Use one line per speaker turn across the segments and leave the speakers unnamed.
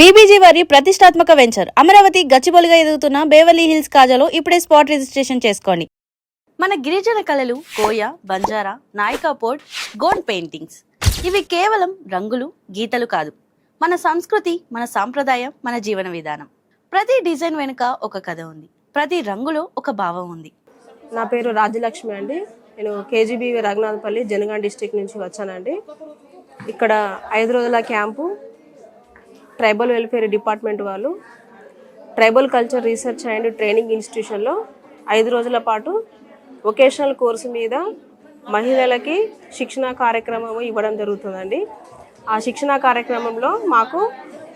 BBG వారి ప్రతిష్టాత్మక venture Amaravati గచ్చిబౌలిగా ఎదుగుతున్న బేవర్లీ హిల్స్ కాజాలో ఇప్పుడే స్పాట్ రిజిస్ట్రేషన్ చేసుకోండి. మన గిరిజన కళలు కోయ, బంజారా, నాయకాపోడ్, గోండ్ పెయింటింగ్స్ ఇవి కేవలం రంగులు, గీతలు కాదు. మన సంస్కృతి, మన సాంప్రదాయం, మన జీవన విధానం. ప్రతి డిజైన్ వెనుక ఒక కథ ఉంది, ప్రతి రంగులో ఒక భావం ఉంది.
నా పేరు రాజ్యలక్ష్మి అండి. నేను కేజీబీవి రఘునాథపల్లి జనగాం డిస్ట్రిక్ట్ నుంచి వచ్చానండి. ఇక్కడ 5 రోజుల క్యాంపు ట్రైబల్ వెల్ఫేర్ డిపార్ట్మెంట్ వాళ్ళు tribal culture research and training ఇన్స్టిట్యూషన్లో 5 రోజుల పాటు వొకేషనల్ కోర్సు మీద మహిళలకి శిక్షణా కార్యక్రమం ఇవ్వడం జరుగుతుందండి. ఆ శిక్షణా కార్యక్రమంలో మాకు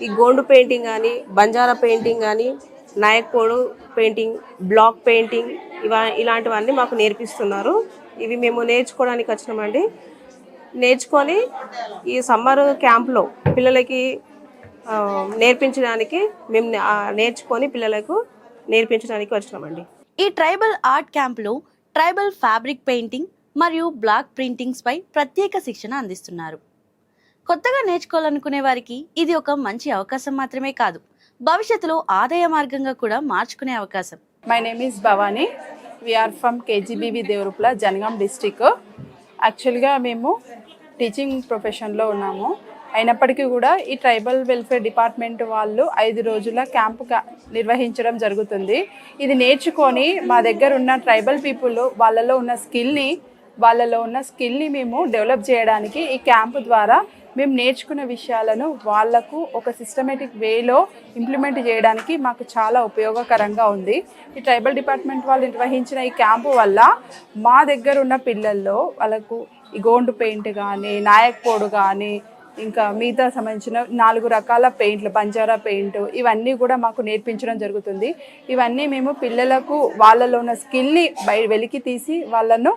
ఈ గోండు పెయింటింగ్ కానీ, బంజారా పెయింటింగ్ కానీ, నాయక్పోడు పెయింటింగ్, బ్లాక్ పెయింటింగ్ ఇలాంటివన్నీ మాకు నేర్పిస్తున్నారు. ఇవి మేము నేర్చుకోవడానికి వచ్చినామండి. నేర్చుకొని ఈ సమ్మర్ క్యాంప్లో పిల్లలకి నేర్పించడానికి మేము నేర్చుకొని పిల్లలకు నేర్పించడానికి వచ్చినామండి.
ఈ ట్రైబల్ ఆర్ట్ క్యాంప్లో ట్రైబల్ ఫ్యాబ్రిక్ పెయింటింగ్ మరియు బ్లాక్ ప్రింటింగ్స్ పై ప్రత్యేక శిక్షణ అందిస్తున్నారు. కొత్తగా నేర్చుకోవాలనుకునే వారికి ఇది ఒక మంచి అవకాశం మాత్రమే కాదు, భవిష్యత్తులో ఆదాయ మార్గంగా కూడా మార్చుకునే అవకాశం.
My name is Bhavani. We are from KGBV Devarupala, Jangaon district. యాక్చువల్గా మేము టీచింగ్ ప్రొఫెషన్లో ఉన్నాము. అయినప్పటికీ కూడా ఈ ట్రైబల్ వెల్ఫేర్ డిపార్ట్మెంట్ వాళ్ళు 5 రోజుల క్యాంపు నిర్వహించడం జరుగుతుంది. ఇది నేర్చుకొని మా దగ్గర ఉన్న ట్రైబల్ పీపుల్ వాళ్ళలో ఉన్న స్కిల్ని మేము డెవలప్ చేయడానికి ఈ క్యాంపు ద్వారా మేము నేర్చుకున్న విషయాలను వాళ్లకు ఒక సిస్టమేటిక్ వేలో ఇంప్లిమెంట్ చేయడానికి మాకు చాలా ఉపయోగకరంగా ఉంది. ఈ ట్రైబల్ డిపార్ట్మెంట్ వాళ్ళు నిర్వహించిన ఈ క్యాంపు వల్ల మా దగ్గర ఉన్న పిల్లల్లో వాళ్ళకు ఈ గోండు పెయింట్ కానీ, నాయక్పోడు కానీ, ఇంకా మిగతా సంబంధించిన 4 రకాల పెయింట్లు, బంజారా పెయింట్, ఇవన్నీ కూడా మాకు నేర్పించడం జరుగుతుంది. ఇవన్నీ మేము పిల్లలకు వాళ్ళలో ఉన్న స్కిల్ని వెలికి తీసి వాళ్ళను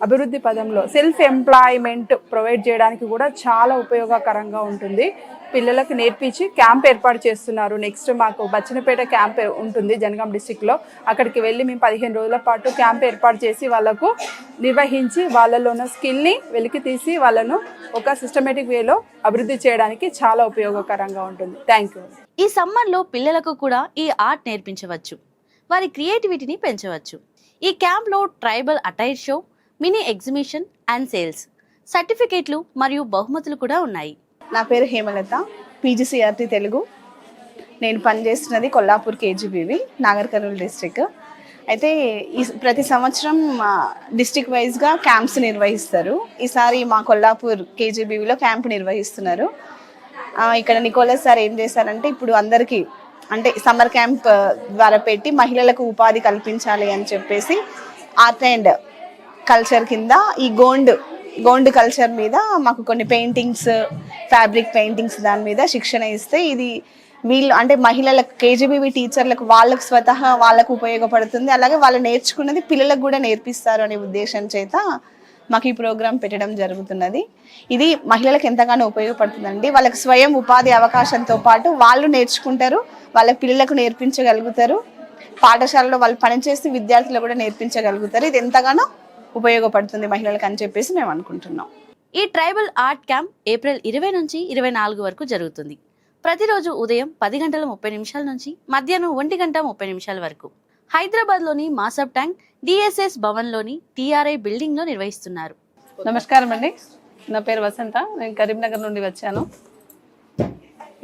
అభివృద్ధి పదంలో సెల్ఫ్ ఎంప్లాయ్మెంట్ ప్రొవైడ్ చేయడానికి కూడా చాలా ఉపయోగకరంగా ఉంటుంది. పిల్లలకు నేర్పించి క్యాంప్ ఏర్పాటు చేస్తున్నారు. నెక్స్ట్ మాకు బచ్చనపేట క్యాంప్ ఉంటుంది జనగాం డిస్టిక్లో. అక్కడికి వెళ్ళి మేము 15 రోజుల పాటు క్యాంప్ ఏర్పాటు చేసి వాళ్ళకు నిర్వహించి వాళ్ళలో ఉన్న స్కిల్ని వెలికి తీసి వాళ్ళను ఒక సిస్టమేటిక్ వేలో అభివృద్ధి చేయడానికి చాలా ఉపయోగకరంగా ఉంటుంది. Thank you.
ఈ సమ్మర్లో పిల్లలకు కూడా ఈ ఆర్ట్ నేర్పించవచ్చు, వారి క్రియేటివిటీని పెంచవచ్చు. ఈ క్యాంప్లో tribal attire show, mini exhibition and sales, సర్టిఫికేట్లు మరియు బహుమతులు కూడా ఉన్నాయి.
నా పేరు హేమలత, పీజీసీఆర్టీ తెలుగు. నేను పనిచేస్తున్నది కొల్లాపూర్ కేజీబీవి, నాగర్ కర్నూలు డిస్ట్రిక్ట్. అయితే ప్రతి సంవత్సరం డిస్ట్రిక్ట్ వైజ్గా క్యాంప్స్ నిర్వహిస్తారు. ఈసారి మా కొల్లాపూర్ కేజీబీవిలో క్యాంప్ నిర్వహిస్తున్నారు. ఇక్కడ నికోలస్ సార్ ఏం చేశారంటే, ఇప్పుడు అందరికీ అంటే సమ్మర్ క్యాంప్ ద్వారా పెట్టి మహిళలకు ఉపాధి కల్పించాలి అని చెప్పేసి ఆర్ట్ అండ్ కల్చర్ కింద ఈ గోండ్ కల్చర్ మీద మాకు కొన్ని పెయింటింగ్స్, ఫ్యాబ్రిక్ పెయింటింగ్స్ దాని మీద శిక్షణ ఇస్తే ఇది వీళ్ళు అంటే మహిళలకు, కేజీబీవి టీచర్లకు వాళ్ళకు స్వతహా వాళ్ళకు ఉపయోగపడుతుంది. అలాగే వాళ్ళు నేర్చుకున్నది పిల్లలకు కూడా నేర్పిస్తారు అనే ఉద్దేశం చేత మాకు ఈ ప్రోగ్రాం పెట్టడం జరుగుతున్నది. ఇది మహిళలకు ఎంతగానో ఉపయోగపడుతుందండి. వాళ్ళకి స్వయం ఉపాధి అవకాశంతో పాటు వాళ్ళు నేర్చుకుంటారు, వాళ్ళ పిల్లలకు నేర్పించగలుగుతారు. పాఠశాలలో వాళ్ళు పనిచేసి విద్యార్థులు కూడా నేర్పించగలుగుతారు. ఇది ఎంతగానో ఉపయోగపడుతుంది మహిళలకు అని చెప్పేసి మేము అనుకుంటున్నాం.
ఈ ట్రైబల్ ఆర్ట్ క్యాంప్ ఏప్రిల్ 20 నుంచి 24 వరకు జరుగుతుంది. ప్రతిరోజు ఉదయం 10:30 నుంచి మధ్యాహ్నం 1:30 వరకు హైదరాబాద్లోని మాసబ్ ట్యాంక్ డిఎస్ఎస్ భవన్లోని టీఆర్ఐ బిల్డింగ్లో నిర్వహిస్తున్నారు.
నమస్కారం అండి, నా పేరు వసంత. నేను కరీంనగర్ నుండి వచ్చాను.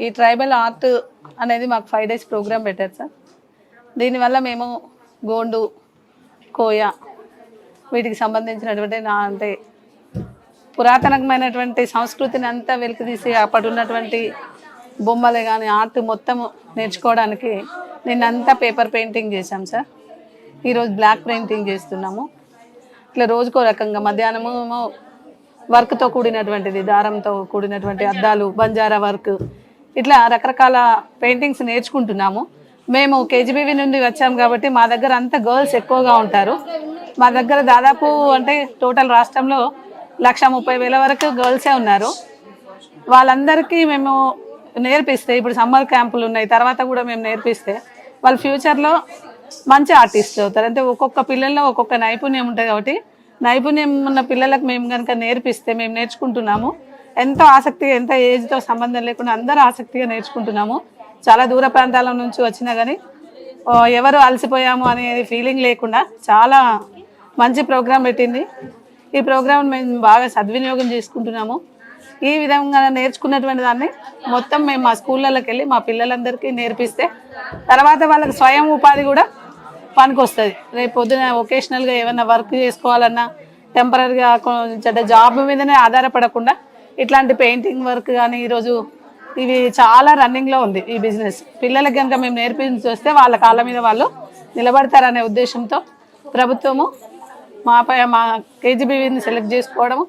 ఈ ట్రైబల్ ఆర్ట్ అనేది మాకు 5 డేస్ ప్రోగ్రామ్ పెట్టారు సార్. దీనివల్ల మేము గోండు, కోయ వీటికి సంబంధించినటువంటి అంటే పురాతనమైనటువంటి సంస్కృతిని అంతా వెలికితీసి అప్పటి ఉన్నటువంటి బొమ్మలు కానీ ఆర్ట్ మొత్తము నేర్చుకోవడానికి నిన్నంతా పేపర్ పెయింటింగ్ చేశాం సార్. ఈరోజు బ్లాక్ పెయింటింగ్ చేస్తున్నాము. ఇట్లా రోజుకో రకంగా మధ్యాహ్నము వర్క్తో కూడినటువంటిది, దారంతో కూడినటువంటి అద్దాలు, బంజారా వర్క్, ఇట్లా రకరకాల పెయింటింగ్స్ నేర్చుకుంటున్నాము. మేము కేజీబీవి నుండి వచ్చాం కాబట్టి మా దగ్గర అంతా గర్ల్స్ ఎక్కువగా ఉంటారు. మా దగ్గర దాదాపు అంటే టోటల్ రాష్ట్రంలో 130,000 వరకు గర్ల్సే ఉన్నారు. వాళ్ళందరికీ మేము నేర్పిస్తే, ఇప్పుడు సమ్మర్ క్యాంపులు ఉన్నాయి, తర్వాత కూడా మేము నేర్పిస్తే వాళ్ళు ఫ్యూచర్లో మంచి ఆర్టిస్ట్ అవుతారు. అంటే ఒక్కొక్క పిల్లల్లో ఒక్కొక్క నైపుణ్యం ఉంటుంది కాబట్టి నైపుణ్యం ఉన్న పిల్లలకు మేము కనుక నేర్పిస్తే, మేము నేర్చుకుంటున్నాము, ఎంతో ఆసక్తిగా, ఎంత ఏజ్తో సంబంధం లేకుండా అందరూ ఆసక్తిగా నేర్చుకుంటున్నాము. చాలా దూర ప్రాంతాల నుంచి వచ్చినా కానీ ఎవరు అలసిపోయాము అనేది ఫీలింగ్ లేకుండా చాలా మంచి ప్రోగ్రాం పెట్టింది. ఈ ప్రోగ్రాం మేము బాగా సద్వినియోగం చేసుకుంటున్నాము. ఈ విధంగా నేర్చుకున్నటువంటి దాన్ని మొత్తం మేము మా స్కూళ్ళకి వెళ్ళి మా పిల్లలందరికీ నేర్పిస్తే తర్వాత వాళ్ళకి స్వయం ఉపాధి కూడా పనికొస్తుంది. రేపు పొద్దున ఒకేషనల్గా ఏమైనా వర్క్ చేసుకోవాలన్నా టెంపరీగా జాబ్ మీదనే ఆధారపడకుండా ఇట్లాంటి పెయింటింగ్ వర్క్ కానీ ఈరోజు ఇవి చాలా రన్నింగ్లో ఉంది ఈ బిజినెస్. పిల్లలకి కనుక మేము నేర్పించి వస్తే వాళ్ళ కాళ్ళ మీద వాళ్ళు నిలబడతారనే ఉద్దేశంతో ప్రభుత్వము మా కేజీబీవీని సెలెక్ట్ చేసుకోవడము,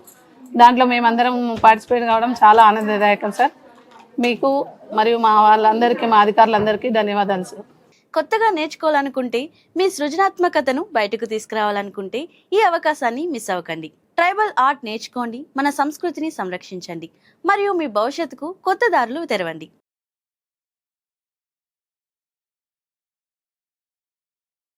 దాంట్లో మేమందరం పార్టిసిపేట్ కావడం చాలా ఆనందదాయకం సార్. మీకు మరియు మా వాళ్ళందరికీ, మా అధికారులందరికీ ధన్యవాదాలు సార్.
కొత్తగా నేర్చుకోవాలనుకుంటే, మీ సృజనాత్మకతను బయటకు తీసుకురావాలనుకుంటే ఈ అవకాశాన్ని మిస్ అవ్వకండి. ట్రైబల్ ఆర్ట్ నేర్చుకోండి, మన సంస్కృతిని సంరక్షించండి మరియు మీ భవిష్యత్తుకు కొత్త దారులు తెరవండి.